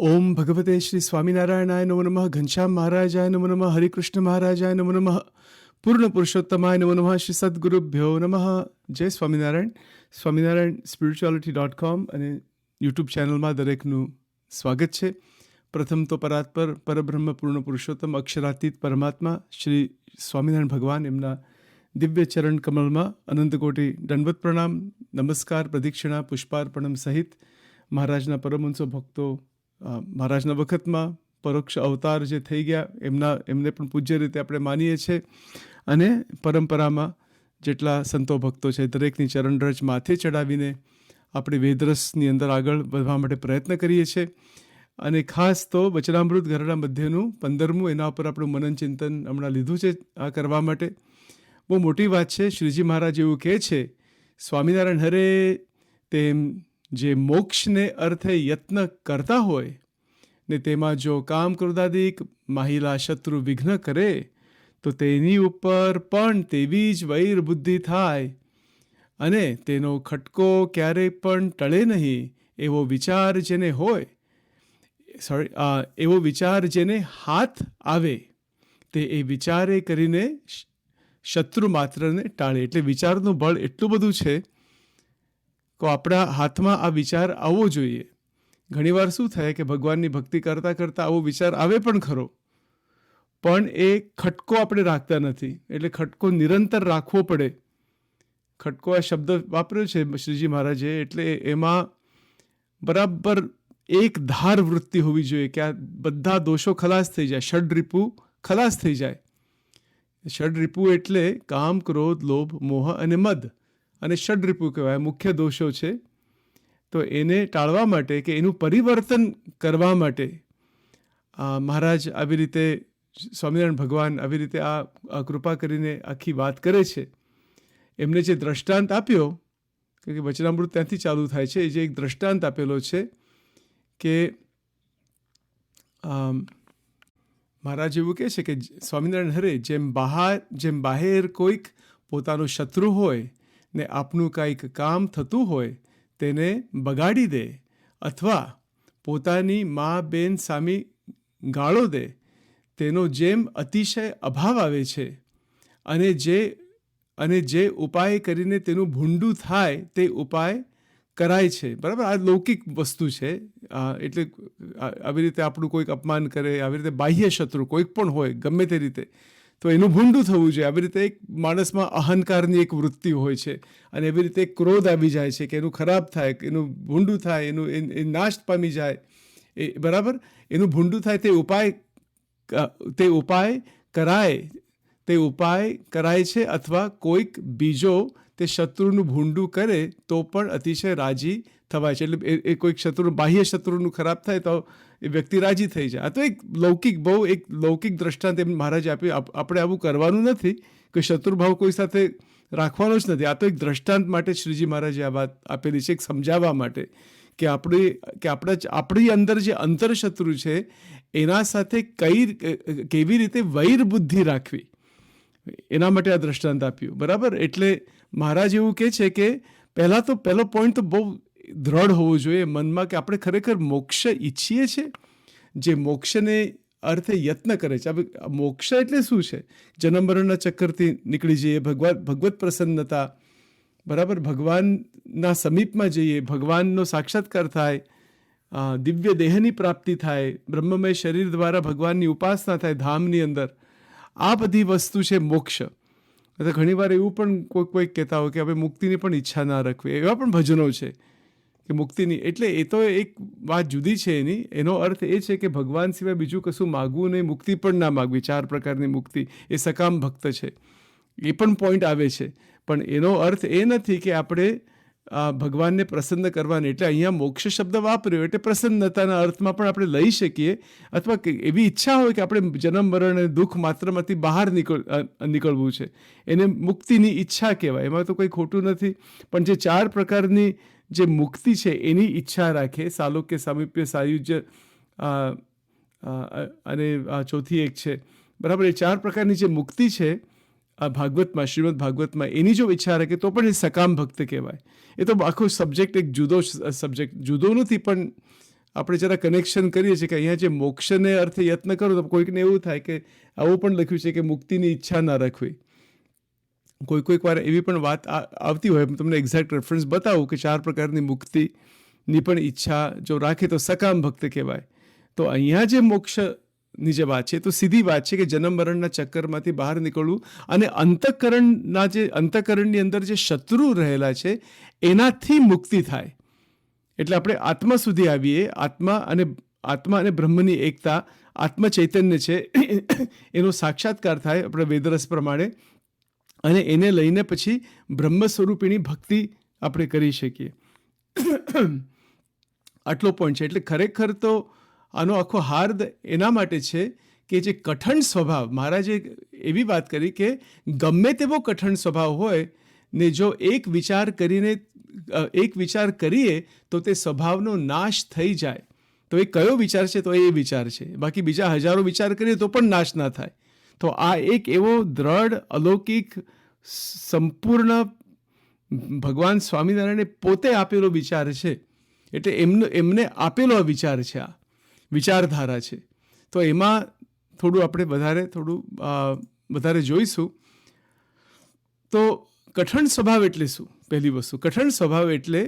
ઓમ ભગવતે શ્રી સ્વામિનારાયણાય નમો નમઃ. ઘનશ્યામ મહારાજાય નમો નમઃ. હરિકૃષ્ણ મહારાજાય નમો નમઃ. પૂર્ણ પુરુષોત્તમાય નમો નમઃ. શ્રી સદગુરુભ્યો નમઃ. જય સ્વામિનારાયણ. સ્વામિનારાયણ spirituality.com અને યુટ્યુબ ચેનલમાં દરેકનું સ્વાગત છે. પ્રથમ તો પરાત્પર પરબ્રહ્મ પૂર્ણ પુરુષોત્તમ અક્ષરાતીત પરમાત્મા શ્રી સ્વામિનારાયણ ભગવાન એમના દિવ્ય ચરણ કમળમાં અનંતકોટી દંડવત પ્રણામ, નમસ્કાર, પ્રદક્ષિણા, પુષ્પાર્પણમ સહિત મહારાજના પરમહંસો ભક્તો, મહારાજના વખતમાં પરોક્ષ અવતાર જે થઈ ગયા એમને પણ પૂજ્ય રીતે આપણે માનીએ છીએ અને પરંપરામાં જેટલા સંતો ભક્તો છે દરેકની ચરણરજ માથે ચડાવીને આપણે વેદરસની અંદર આગળ વધવા માટે પ્રયત્ન કરીએ છીએ. અને ખાસ તો વચનામૃત ઘરડા મધ્યનું 15મું એના ઉપર આપણું મનન ચિંતન હમણાં લીધું છે આ કરવા માટે. બહુ મોટી વાત છે. શ્રીજી મહારાજ એવું કહે છે, સ્વામિનારાયણ હરે તેમ જે મોક્ષને અર્થે યત્ન કરતા હોય ને તેમાં જો કામ ક્રોધાદિક માહિલા શત્રુ વિઘ્ન કરે તો તેની ઉપર પણ તેવી જ વૈર બુદ્ધિ થાય અને તેનો ખટકો ક્યારેય પણ ટળે નહીં. એવો વિચાર જેને હોય, એવો વિચાર જેને હાથ આવે તે એ વિચારે કરીને શત્રુ માત્રને ટાળે. એટલે વિચારનું બળ એટલું બધું છે તો આપણા હાથમાં આ વિચાર આવવો જોઈએ. ઘણીવાર શું થાય કે ભગવાનની ભક્તિ કરતાં કરતાં આવો વિચાર આવે પણ ખરો, પણ એ ખટકો આપણે રાખતા નથી. એટલે ખટકો નિરંતર રાખવો પડે. ખટકો આ શબ્દ વાપર્યો છે શ્રીજી મહારાજે, એટલે એમાં બરાબર એક ધાર વૃત્તિ હોવી જોઈએ કે આ બધા દોષો ખલાસ થઈ જાય, ષડરિપુ ખલાસ થઈ જાય. ષડરિપુ એટલે કામ, ક્રોધ, લોભ, મોહ અને મદ, અને ષડરિપુ કહેવાય, મુખ્ય દોષો છે. તો એને ટાળવા માટે કે એનું પરિવર્તન કરવા માટે મહારાજ આવી રીતે, સ્વામિનારાયણ ભગવાન આવી રીતે આ કૃપા કરીને આખી વાત કરે છે. એમને જે દ્રષ્ટાંત આપ્યો, કે વચનામૃત ત્યાંથી ચાલુ થાય છે, જે એક દ્રષ્ટાંત આપેલો છે કે મહારાજ એવું કહે છે કે સ્વામિનારાયણ હરે જેમ બહાર કોઈક પોતાનો શત્રુ હોય ને આપનું કાંઈક કામ થતું હોય તેને બગાડી દે, અથવા પોતાની મા બેન સામે ગાળો દે, તેનો જેમ અતિશય અભાવ આવે છે અને જે ઉપાય કરીને તેનું ભૂંડું થાય તે ઉપાય કરાય છે. બરાબર, આ લૌકિક વસ્તુ છે. એટલે આવી રીતે આપણું કોઈક અપમાન કરે, આવી રીતે બાહ્ય શત્રુ કોઈક પણ હોય ગમે તે રીતે, તો એનું ભૂંડું થવું જોઈએ. આવી રીતે એક માણસમાં અહંકારની એક વૃત્તિ હોય છે અને એવી રીતે ક્રોધ આવી જાય છે કે એનું ખરાબ થાય, એનું ભૂંડું થાય, એ નાશ પામી જાય. એ બરાબર, એનું ભૂંડું થાય તે ઉપાય કરાય છે, અથવા કોઈક બીજો તે શત્રુનું ભૂંડું કરે તો પણ અતિશય રાજી થવાય છે. એટલે એ કોઈક બાહ્ય શત્રુનું ખરાબ થાય તો એ વ્યક્તિ રાજી થઈ જાય. આ તો એક લૌકિક દ્રષ્ટાંત એમ મહારાજે આપ્યું. આપણે આવું કરવાનું નથી, કે શત્રુભાવ કોઈ સાથે રાખવાનો જ નથી. આ તો એક દ્રષ્ટાંત માટે શ્રીજી મહારાજે આ વાત આપેલી છે, એક સમજાવવા માટે કે આપણી અંદર જે અંતરશત્રુ છે એના સાથે કેવી રીતે વૈર બુદ્ધિ રાખવી, એના માટે આ દ્રષ્ટાંત આપ્યું. બરાબર, એટલે મહારાજ એવું કહે છે કે પહેલો પોઈન્ટ તો બહુ દ્રઢ હોવો જોઈએ મનમાં કે આપણે ખરેખર મોક્ષ ઈચ્છીએ છીએ. જે મોક્ષને અર્થે યત્ન કરે છે. હવે મોક્ષ એટલે શું છે? જન્મ મરણના ચક્કરથી નીકળી જઈએ, ભગવત પ્રસન્નતા, બરાબર, ભગવાનના સમીપમાં જઈએ, ભગવાનનો સાક્ષાત્કાર થાય, દિવ્ય દેહની પ્રાપ્તિ થાય, બ્રહ્મમય શરીર દ્વારા ભગવાનની ઉપાસના થાય ધામની અંદર. આ બધી વસ્તુ છે મોક્ષ. તો ઘણીવાર એવું પણ કોઈક કહેતા હોય કે હવે મુક્તિની પણ ઈચ્છા ના રાખવી. એવા પણ ભજનો છે કે મુક્તિની, એટલે એ તો એક વાત જુદી છે એની. એનો અર્થ એ છે કે ભગવાન સિવાય બીજું કશું માગવું નહીં, મુક્તિ પણ ના માગવી. 4 પ્રકારની મુક્તિ, એ સકામ ભક્ત છે, એ પણ પોઈન્ટ આવે છે. પણ એનો અર્થ એ નથી કે આપણે ભગવાનને પ્રસન્ન કરવાની. એટલે અહીંયા મોક્ષ શબ્દ વાપર્યો એટલે પ્રસન્નતાના અર્થમાં પણ આપણે લઈ શકીએ, અથવા એવી ઈચ્છા હોય કે આપણે જન્મ મરણ અને દુઃખ માત્રમાંથી બહાર નીકળવું છે, એને મુક્તિની ઈચ્છા કહેવાય. એમાં તો કંઈ ખોટું નથી. પણ જે 4 પ્રકારની જે મુક્તિ છે એની ઈચ્છા રાખે, સાલોક્ય, સામીપ્ય, સાયુજ્ય અને ચોથી એક છે, બરાબર, એ 4 પ્રકારની જે મુક્તિ છે આ ભાગવતમાં, શ્રીમદ ભાગવતમાં, એની જો ઈચ્છા રાખે તો પણ એ સકામ ભક્ત કહેવાય. એ તો આખો સબ્જેક્ટ એક જુદો સબ્જેક્ટ, જુદો નથી પણ આપણે જરા કનેક્શન કરીએ છીએ કે અહીંયા જે મોક્ષને અર્થે યત્ન કરો તો કોઈકને એવું થાય કે આવું પણ લખ્યું છે કે મુક્તિની ઈચ્છા ના રાખવી. કોઈક વાર એવી પણ વાત આવતી હોય. તમને એક્ઝેક્ટ રેફરન્સ બતાવું કે 4 પ્રકારની મુક્તિની પણ ઈચ્છા જો રાખે તો સકામ ભક્ત કહેવાય. તો અહીંયા જે મોક્ષની જે વાત છે તો સીધી વાત છે કે જન્મ મરણના ચક્કરમાંથી બહાર નીકળવું અને અંતઃકરણની અંદર જે શત્રુ રહેલા છે એનાથી મુક્તિ થાય. એટલે આપણે આત્મા સુધી આવીએ. આત્મા અને બ્રહ્મની એકતા, આત્મ ચૈતન્ય છે એનો સાક્ષાત્કાર થાય આપણે વેદરસ પ્રમાણે, અને એને લઈને પછી બ્રહ્મ સ્વરૂપીની ભક્તિ આપણે કરી શકીએ. આટલો પોઈન્ટ છે. એટલે ખરેખર તો આનો આખો હાર્દ એના માટે છે કે જે કઠણ સ્વભાવ, મહારાજે એવી વાત કરી કે ગમે તેવો કઠણ સ્વભાવ હોય ને જો એક વિચાર કરીએ તો તે સ્વભાવનો નાશ થઈ જાય. તો એ કયો વિચાર છે? તો એ વિચાર છે. બાકી બીજા હજારો વિચાર કરીએ તો પણ નાશ ના થાય. તો આ એક એવો દ્રઢ અલૌકિક સંપૂર્ણ ભગવાન સ્વામિનારાયણે પોતે આપેલો વિચાર છે. એટલે એમને આપેલો વિચાર છે, આ વિચારધારા છે. તો એમાં થોડું આપણે વધારે જોઈશું. તો કઠણ સ્વભાવ એટલે શું? પહેલી વસ્તુ, કઠણ સ્વભાવ એટલે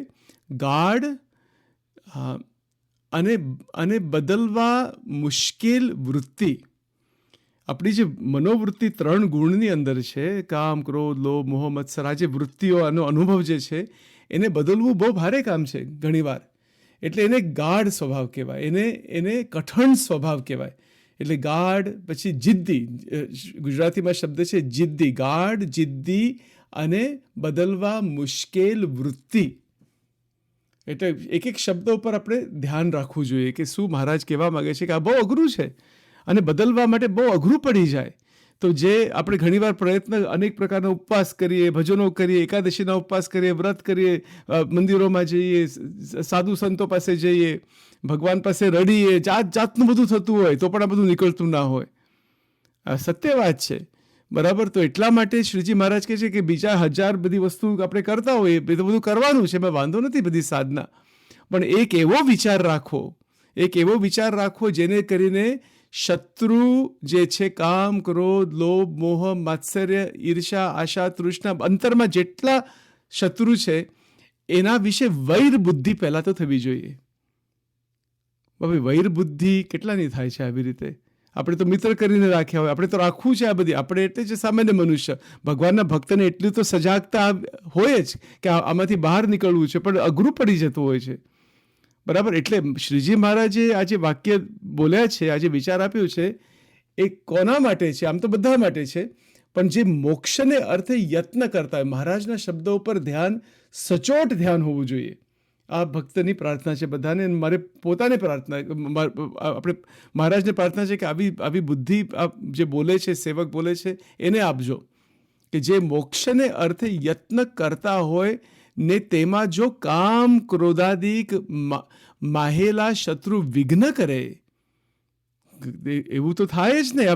ગાઢ અને બદલવા મુશ્કેલ વૃત્તિ. આપણી જે મનોવૃત્તિ 3 ગુણની અંદર છે, કામ, ક્રોધ, લોભ, મોહ, મત્સર, આ જે વૃત્તિઓનો અનુભવ જે છે એને બદલવું બહુ ભારે કામ છે ઘણીવાર. એટલે એને ગાઢ સ્વભાવ કહેવાય, એને કઠણ સ્વભાવ કહેવાય. એટલે ગાઢ, પછી જિદ્દી, ગુજરાતીમાં શબ્દ છે જિદ્દી, ગાઢ, જિદ્દી અને બદલવા મુશ્કેલ વૃત્તિ. એટલે એક શબ્દ ઉપર આપણે ધ્યાન રાખવું જોઈએ કે શું મહારાજ કહેવા માગે છે કે આ બહુ અઘરું છે અને બદલવા માટે બહુ અઘરું પડી જાય. તો જે આપણે ઘણીવાર પ્રયત્ન, અનેક પ્રકારના ઉપવાસ કરીએ, ભજનો કરીએ, એકાદશીના ઉપવાસ કરીએ, વ્રત કરીએ, મંદિરોમાં જઈએ, સાધુ સંતો પાસે જઈએ, ભગવાન પાસે રડીએ, જાતનું બધું થતું હોય તો પણ આ બધું નીકળતું ના હોય. આ સત્ય વાત છે, બરાબર. તો એટલા માટે શ્રીજી મહારાજ કહે છે કે બીજા 1000 બધી વસ્તુ આપણે કરતા હોઈએ, એ તો બધું કરવાનું છે, એમાં વાંધો નથી બધી સાધના, પણ એક એવો વિચાર રાખો જેને કરીને શત્રુ જે છે કામ, ક્રોધ, લોભ, મોહ, માત્સર્ય, ઈર્ષા, આશા, તૃષ્ણા, અંતરમાં જેટલા શત્રુ છે એના વિશે વૈર બુદ્ધિ પહેલાં તો થવી જોઈએ. હવે વૈર બુદ્ધિ કેટલાની થાય છે આવી રીતે? આપણે તો મિત્ર કરીને રાખ્યા હોય, આપણે તો રાખવું છે આ બધી. આપણે એટલે જ સામાન્ય મનુષ્ય, ભગવાનના ભક્તને એટલી તો સજાગતા હોય જ કે આમાંથી બહાર નીકળવું છે, પણ અઘરું પડી જતું હોય છે, બરાબર. એટલે શ્રીજી મહારાજે આ જે વાક્ય બોલ્યા છે, આ જે વિચાર આપ્યો છે, એ કોના માટે છે? આમ તો બધા માટે છે, પણ જે મોક્ષને અર્થે યત્ન કરતા હોય, મહારાજના શબ્દો ઉપર સચોટ ધ્યાન હોવું જોઈએ. આ ભક્તની પ્રાર્થના છે બધાને. મારે પોતાને પ્રાર્થના, આપણે મહારાજને પ્રાર્થના છે કે આવી બુદ્ધિ જે બોલે છે, સેવક બોલે છે, એને આપજો કે જે મોક્ષને અર્થે યત્ન કરતા હોય ને તેમાં જો કામ, ક્રોધાદિક માહેલા શત્રુ વિઘ્ન કરે, એવું તો થાય જ ને. આ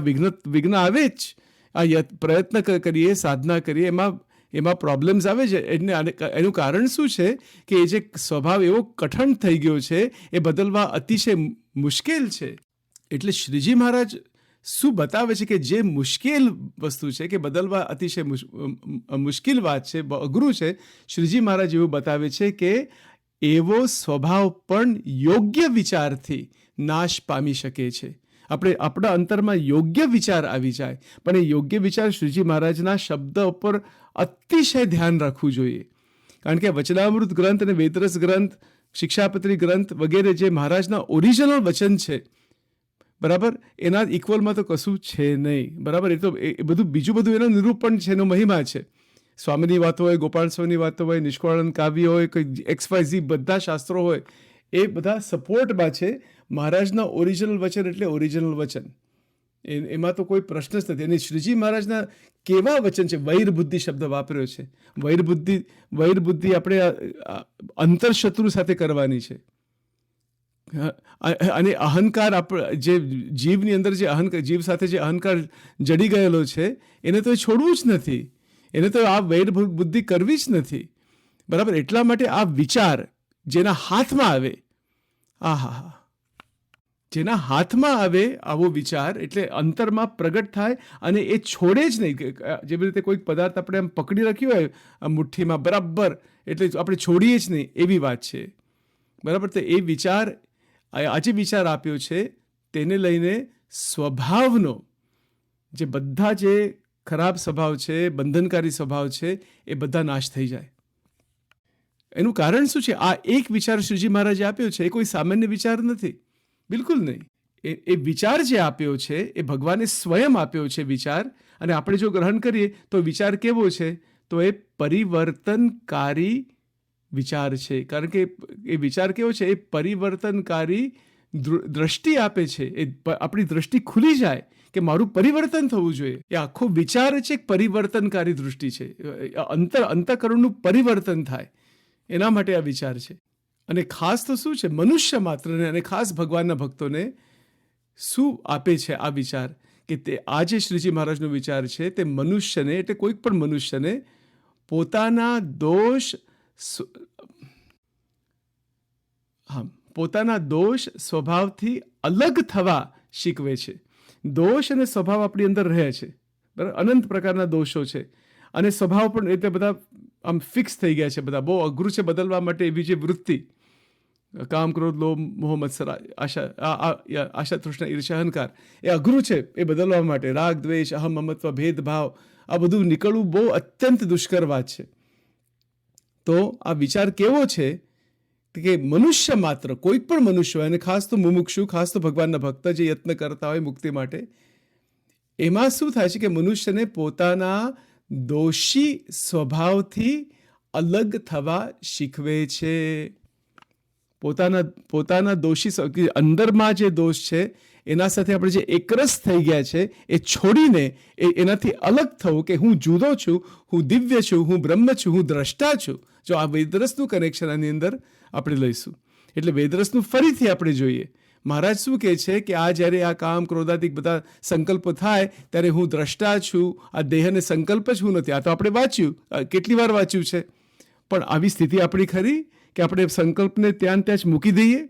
વિઘ્ન આવે જ. આ પ્રયત્ન કરીએ, સાધના કરીએ, એમાં પ્રોબ્લેમ્સ આવે છે. એનું કારણ શું છે કે એ જે સ્વભાવ એવો કઠણ થઈ ગયો છે એ બદલવા અતિશય મુશ્કેલ છે. એટલે શ્રીજી મહારાજ શું બતાવે છે કે જે મુશ્કેલ વસ્તુ છે, કે બદલવા અતિશય મુશ્કેલ વાત છે, અઘરું છે, શ્રીજી મહારાજ એવું બતાવે છે કે એવો સ્વભાવ પણ યોગ્ય વિચારથી નાશ પામી શકે છે. આપણા અંતરમાં યોગ્ય વિચાર આવી જાય, પણ એ યોગ્ય વિચાર શ્રીજી મહારાજના શબ્દ ઉપર અતિશય ધ્યાન રાખવું જોઈએ. કારણ કે વચનામૃત ગ્રંથ અને વેદરસ ગ્રંથ, શિક્ષાપત્રી ગ્રંથ વગેરે જે મહારાજના ઓરિજિનલ વચન છે, બરાબર, એના ઇક્વલમાં તો કશું છે નહીં, બરાબર. એ તો બધું બીજું બધું એનું નિરૂપણ છે, એનો મહિમા છે. સ્વામીની વાતો હોય, ગોપાલ સ્વામીની વાતો હોય, નિષ્કળાનંદ કાવ્ય હોય, કોઈ XYZ બધા શાસ્ત્રો હોય, એ બધા સપોર્ટમાં છે. મહારાજના ઓરિજિનલ વચન એટલે ઓરિજિનલ વચન, એમાં તો કોઈ પ્રશ્ન જ નથી. અને શ્રીજી મહારાજના કેવા વચન છે? વૈર બુદ્ધિ શબ્દ વાપર્યો છે. વૈર બુદ્ધિ આપણે અંતરશત્રુ સાથે કરવાની છે. અને અહંકાર, જે જીવની અંદર જે જીવ સાથે જે અહંકાર જડી ગયેલો છે એને તો છોડવું જ નથી, એને તો આ વૈર બુદ્ધિ કરવી જ નથી, બરાબર. એટલા માટે આ વિચાર જેના હાથમાં આવે, આહા, જેના હાથમાં આવે આવો વિચાર એટલે અંતરમાં પ્રગટ થાય અને એ છોડે જ નહીં. જેવી રીતે કોઈક પદાર્થ આપણે આમ પકડી રાખ્યો હોય આ મુઠ્ઠીમાં બરાબર, એટલે આપણે છોડીએ જ નહીં, એવી વાત છે. બરાબર. તો એ વિચાર, આજે વિચાર આપ્યો છે, તેને લઈને સ્વભાવનો જે બધા જે ખરાબ સ્વભાવ છે, બંધનકારી સ્વભાવ છે, એ બધા નાશ થઈ જાય. એનું કારણ શું છે? આ એક વિચાર શ્રીજી મહારાજે આપ્યો છે. એ કોઈ સામાન્ય વિચાર નથી, બિલકુલ નહીં. એ વિચાર જે આપ્યો છે એ ભગવાને સ્વયં આપ્યો છે વિચાર. અને આપણે જો ગ્રહણ કરીએ તો વિચાર કેવો છે? તો એ પરિવર્તનકારી વિચાર છે. કારણ કે એ વિચાર કેવો છે? એ પરિવર્તનકારી દ્રષ્ટિ આપે છે. એ આપણી દ્રષ્ટિ ખુલી જાય કે મારું પરિવર્તન થવું જોઈએ. એ આખો વિચાર છે એક પરિવર્તનકારી દૃષ્ટિ છે. અંતઃકરણનું પરિવર્તન થાય એના માટે આ વિચાર છે. અને ખાસ તો શું છે? મનુષ્ય માત્રને અને ખાસ ભગવાનના ભક્તોને શું આપે છે આ વિચાર? કે તે આ જે શ્રીજી મહારાજનો વિચાર છે તે મનુષ્યને, એટલે કોઈક પણ મનુષ્યને પોતાના દોષ સ્વભાવથી અલગ થવા શીખવે છે. દોષ અને સ્વભાવ આપણી અંદર રહે છે, બરાબર. અનંત પ્રકારના દોષો છે અને સ્વભાવ પણ એટલે બધા આમ ફિક્સ થઈ ગયા છે. બધા બહુ અઘરું છે બદલવા માટે. એવી જે વૃત્તિ, કામ, ક્રોધ, લોભ, મોહ, મત્સર, આશા, તૃષ્ણા, ઈર્ષ્યા, અહંકાર, એ અઘરું છે એ બદલવા માટે. રાગ, દ્વેષ, અહમ, મમત્વ, ભેદભાવ, આ બધું નીકળવું બહુ અત્યંત દુષ્કર વાત છે. તો આ વિચાર કેવો છે કે મનુષ્ય માત્ર, કોઈ પણ મનુષ્ય હોય, અને ખાસ તો મુમુક્ષુ, ખાસ તો ભગવાનના ભક્ત જે યત્ન કરતા હોય મુક્તિ માટે, એમાં શું થાય છે કે મનુષ્યને પોતાના દોષી સ્વભાવથી અલગ થવા શીખવે છે. પોતાના દોષી અંદરમાં જે દોષ છે એના સાથે આપણે જે એકરસ થઈ ગયા છે એ છોડીને એનાથી અલગ થવું કે હું જુદો છું, હું દિવ્ય છું, હું બ્રહ્મ છું, હું દ્રષ્ટા છું. જો આ વેદરસનું કનેક્શન આની અંદર આપણે લઈશું એટલે વેદરસનું ફરીથી આપણે જોઈએ. મહારાજ શું કહે છે કે આ જ્યારે આ કામ, ક્રોધાદિક બધા સંકલ્પો થાય ત્યારે હું દ્રષ્ટા છું, આ દેહને સંકલ્પ જ હું નથી. આ તો આપણે વાંચ્યું, કેટલી વાર વાંચ્યું છે. પણ આવી સ્થિતિ આપણી ખરી કે આપણે સંકલ્પને ત્યાં જ મૂકી દઈએ?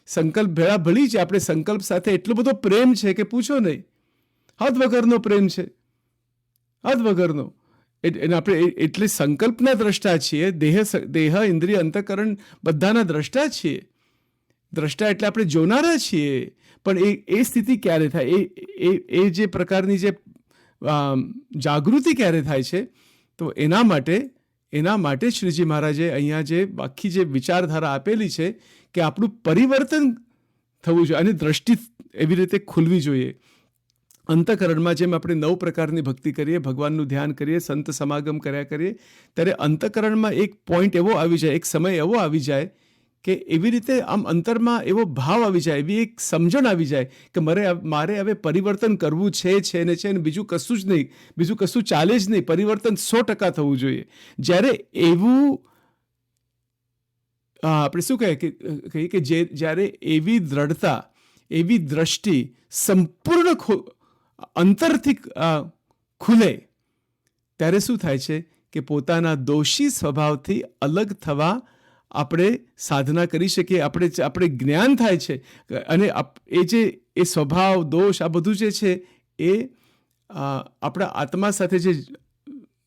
સંકલ્પ ભેળા ભળી છે. આપણે સંકલ્પ સાથે એટલો બધો પ્રેમ છે કે પૂછો નહીં. હદ વગરનો પ્રેમ છે, હદ વગરનો. આપણે એટલે સંકલ્પના દ્રષ્ટા છીએ. દેહ, ઇન્દ્રિય, અંતઃકરણ બધાના દ્રષ્ટા છીએ. દ્રષ્ટા એટલે આપણે જોનારા છીએ. પણ એ સ્થિતિ ક્યારે થાય? એ જે પ્રકારની જે જાગૃતિ ક્યારે થાય છે? તો એના માટે શ્રીજી મહારાજે અહીંયા જે આખી જે વિચારધારા આપેલી છે કે આપણું પરિવર્તન થવું જોઈએ અને દ્રષ્ટિ એવી રીતે ખુલવી જોઈએ. અંતઃકરણમાં જેમ આપણે 9 પ્રકારની ભક્તિ કરીએ, ભગવાનનું ધ્યાન કરીએ, સંત સમાગમ કર્યા કરીએ, ત્યારે અંતઃકરણમાં એક પોઈન્ટ એવો આવી જાય, એક સમય એવો આવી જાય કે એવી રીતે આમ અંતરમાં એવો ભાવ આવી જાય, એવી એક સમજણ આવી જાય કે મારે હવે પરિવર્તન કરવું છે ને બીજું કશું જ નહીં, બીજું કશું ચાલે જ નહીં. પરિવર્તન 100% થવું જોઈએ. જ્યારે એવું આપણે શું કહીએ કે જ્યારે એવી દ્રઢતા, એવી દ્રષ્ટિ સંપૂર્ણ અંતરથી ખુલે, ત્યારે શું થાય છે કે પોતાના દોષી સ્વભાવથી અલગ થવા આપણે સાધના કરી શકીએ. આપણે જ્ઞાન થાય છે અને એ સ્વભાવ, દોષ, આ બધું જે છે એ આપણા આત્મા સાથે જે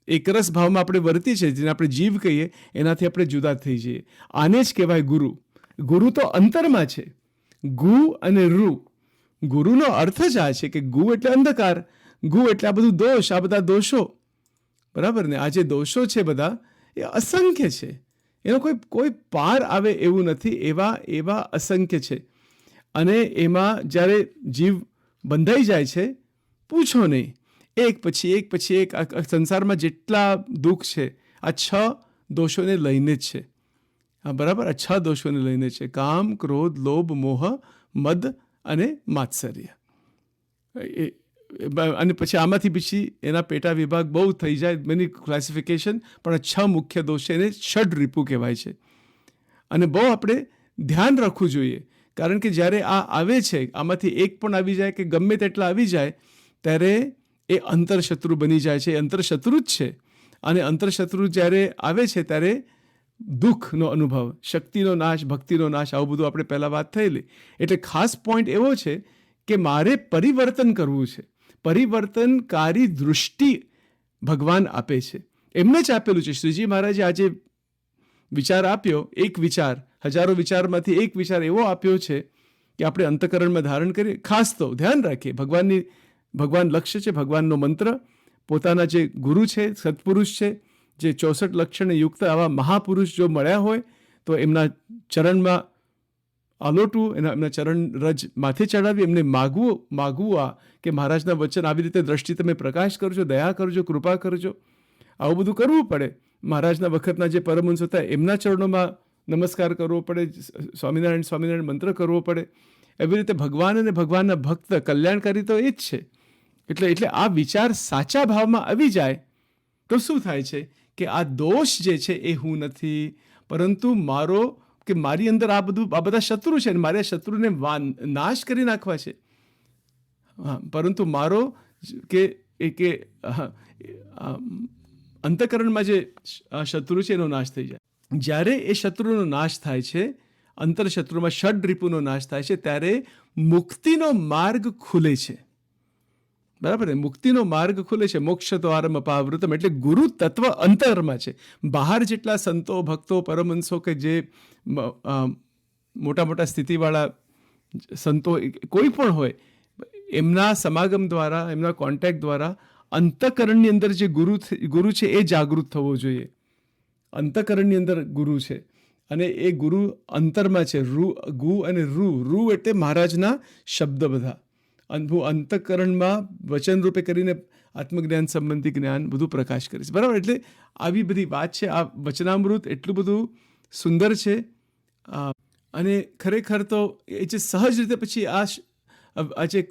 એકરસ ભાવમાં આપણે વર્તીએ છીએ, જેને આપણે જીવ કહીએ, એનાથી આપણે જુદા થઈ જઈએ. આને જ કહેવાય ગુરુ. ગુરુ તો અંતરમાં છે. ગુ અને રૂ. ગુરુનો અર્થ જ આ છે કે ગુ એટલે અંધકાર, ગુ એટલે આ બધું દોષ, આ બધા દોષો, બરાબર ને. આ જે દોષો છે બધા એ અસંખ્ય છે. એનો કોઈ પાર આવે એવું નથી. એવા અસંખ્ય છે. અને એમાં જ્યારે જીવ બંધાઈ જાય છે, પૂછો નહીં. એક પછી એક આ સંસારમાં જેટલા દુઃખ છે આ 6 દોષોને લઈને જ છે. હા, બરાબર. આ 6 દોષોને લઈને છે. કામ, ક્રોધ, લોભ, મોહ, મદ અને માત્સર્ય. અને પછી આમાંથી પછી એના પેટા વિભાગ બહુ થઈ જાય, મેની ક્લાસિફિકેશન. પણ આ 6 મુખ્ય દોષ છે, એને ષડ રીપુ કહેવાય છે. અને બહુ આપણે ધ્યાન રાખવું જોઈએ. કારણ કે જ્યારે આ આવે છે, આમાંથી એક પણ આવી જાય કે ગમે તેટલા આવી જાય, ત્યારે એ અંતરશત્રુ બની જાય છે. એ અંતરશત્રુ જ છે. અને અંતરશત્રુ જ્યારે આવે છે ત્યારે દુઃખનો અનુભવ, શક્તિનો નાશ, ભક્તિનો નાશ, આવું બધું આપણે પહેલાં વાત થયેલી. એટલે ખાસ પોઈન્ટ એવો છે કે મારે પરિવર્તન કરવું છે. પરિવર્તનકારી દૃષ્ટિ ભગવાન આપે છે, એમને જ આપેલું છે. શ્રીજી મહારાજે આજે વિચાર આપ્યો, એક વિચાર, હજારો વિચારમાંથી એક વિચાર એવો આપ્યો છે કે આપણે અંતઃકરણમાં ધારણ કરીએ. ખાસ તો ધ્યાન રાખીએ, ભગવાન લક્ષ્ય છે, ભગવાનનો મંત્ર, પોતાના જે ગુરુ છે, સત્પુરુષ છે, જે 64 લક્ષણે યુક્ત આવા મહાપુરુષ જો મળ્યા હોય તો એમના ચરણમાં આલોટવું, એમના ચરણ રજ માથે ચડાવી, એમને માગવું આ કે મહારાજના વચન આવી રીતે દ્રષ્ટિ તમે પ્રકાશ કરજો, દયા કરજો, કૃપા કરજો. આવું બધું કરવું પડે. મહારાજના વખતના જે પરમહંસો હતા એમના ચરણોમાં નમસ્કાર કરવો પડે, સ્વામિનારાયણ મંત્ર કરવો પડે. એવી રીતે ભગવાન અને ભગવાનના ભક્ત કલ્યાણકારી તો એ જ છે. એટલે આ વિચાર સાચા ભાવમાં આવી જાય તો શું થાય છે કે આ દોષ જે છે એ હું નથી, પરંતુ મારી અંદર આ બધા શત્રુ છે અને મારે શત્રુને નાશ કરી નાખવા છે. હા, પરંતુ મારો કે અંતઃકરણમાં જે શત્રુ છે એનો નાશ થઈ જાય. જ્યારે એ શત્રુનો નાશ થાય છે, અંતરશત્રુમાં ષડ રિપુનો નાશ થાય છે, ત્યારે મુક્તિનો માર્ગ ખુલે છે. બરાબર ને? મુક્તિનો માર્ગ ખુલે છે. મોક્ષ દ્વારમ અપાવૃતમ, એટલે ગુરુ તત્વ અંતરમાં છે. બહાર જેટલા સંતો, ભક્તો, પરમહંસો કે જે મોટા મોટા સ્થિતિવાળા સંતો કોઈ પણ હોય, એમના સમાગમ દ્વારા, એમના કોન્ટેક્ટ દ્વારા અંતઃકરણની અંદર જે ગુરુ છે એ જાગૃત થવો જોઈએ. અંતઃકરણની અંદર ગુરુ છે અને એ ગુરુ અંતરમાં છે. ગુ અને રૂ એટલે મહારાજના શબ્દ બધા. હું અંતઃકરણમાં વચન રૂપે કરીને આત્મજ્ઞાન સંબંધી જ્ઞાન બધું પ્રકાશ કરીશ. બરાબર? એટલે આવી બધી વાત છે. આ વચનામૃત એટલું બધું સુંદર છે અને ખરેખર તો એ જે સહજ રીતે પછી આ જે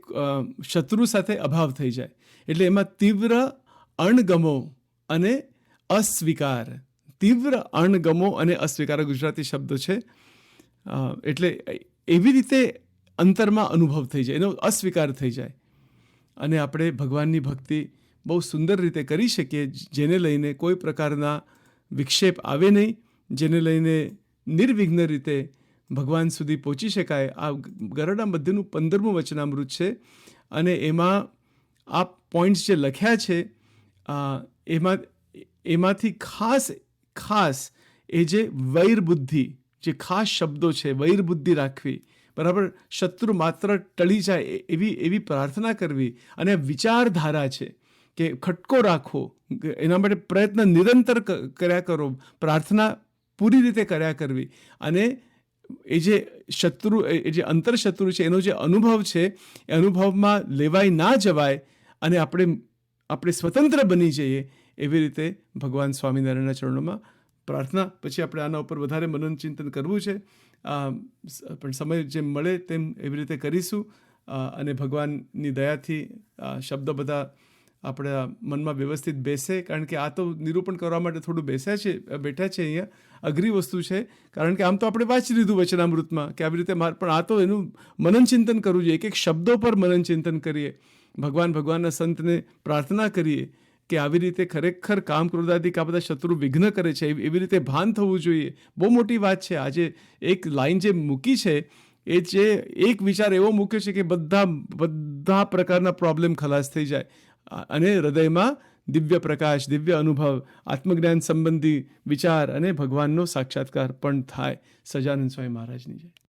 શત્રુ સાથે અભાવ થઈ જાય, એટલે એમાં તીવ્ર અણગમો અને અસ્વીકાર. તીવ્ર અણગમો અને અસ્વીકાર ગુજરાતી શબ્દો છે. એટલે એવી રીતે અંતરમાં અનુભવ થઈ જાય, એનો અસ્વીકાર થઈ જાય અને આપણે ભગવાનની ભક્તિ બહુ સુંદર રીતે કરી શકીએ, જેને લઈને કોઈ પ્રકારના વિક્ષેપ આવે નહીં, જેને લઈને નિર્વિઘ્ન રીતે ભગવાન સુધી પહોંચી શકાય. આ ગરડા મધ્યનું 15મું વચનામૃત છે અને એમાં આ પોઈન્ટ્સ જે લખ્યા છે એમાંથી ખાસ એ જે વૈરબુદ્ધિ, જે ખાસ શબ્દો છે, વૈરબુદ્ધિ રાખવી, બરાબર, શત્રુ માત્ર ટળી જાય એવી પ્રાર્થના કરવી, અને વિચારધારા છે કે ખટકો રાખવો, એના માટે પ્રયત્ન નિરંતર કર્યા કરો, પ્રાર્થના પૂરી રીતે કર્યા કરવી, અને એ જે શત્રુ, એ જે અંતરશત્રુ છે એનો જે અનુભવ છે એ અનુભવમાં લેવાય ના જવાય અને આપણે સ્વતંત્ર બની જઈએ, એવી રીતે ભગવાન સ્વામિનારાયણના ચરણોમાં પ્રાર્થના. પછી આપણે આના ઉપર વધારે મનન ચિંતન કરવું છે, પણ સમય જેમ મળે તેમ એવી રીતે કરીશું અને ભગવાનની દયાથી શબ્દ બધા આપણા મનમાં વ્યવસ્થિત બેસે. કારણ કે આ તો નિરૂપણ કરવા માટે થોડું બેઠા છે અહીંયા, અઘરી વસ્તુ છે. કારણ કે આમ તો આપણે વાંચી લીધું વચનામૃતમાં કે આવી રીતે પણ આ તો એનું મનન ચિંતન કરવું જોઈએ. એક શબ્દો પર મનન ચિંતન કરીએ, ભગવાનના સંતને પ્રાર્થના કરીએ કે આવી રીતે ખરેખર કામ ક્રોધાદિક આ બધા શત્રુ વિઘ્ન કરે છે, એવી રીતે ભાન થવું જોઈએ. બહુ મોટી વાત છે. આજે એક લાઈન જે મૂકી છે એ જે એક વિચાર એવો મૂક્યો છે કે બધા પ્રકારના પ્રોબ્લેમ ખલાસ થઈ જાય અને હૃદયમાં દિવ્ય પ્રકાશ, દિવ્ય અનુભવ, આત્મજ્ઞાન સંબંધી વિચાર અને ભગવાનનો સાક્ષાત્કાર પણ થાય. સજાનંદ સ્વામી મહારાજની જય.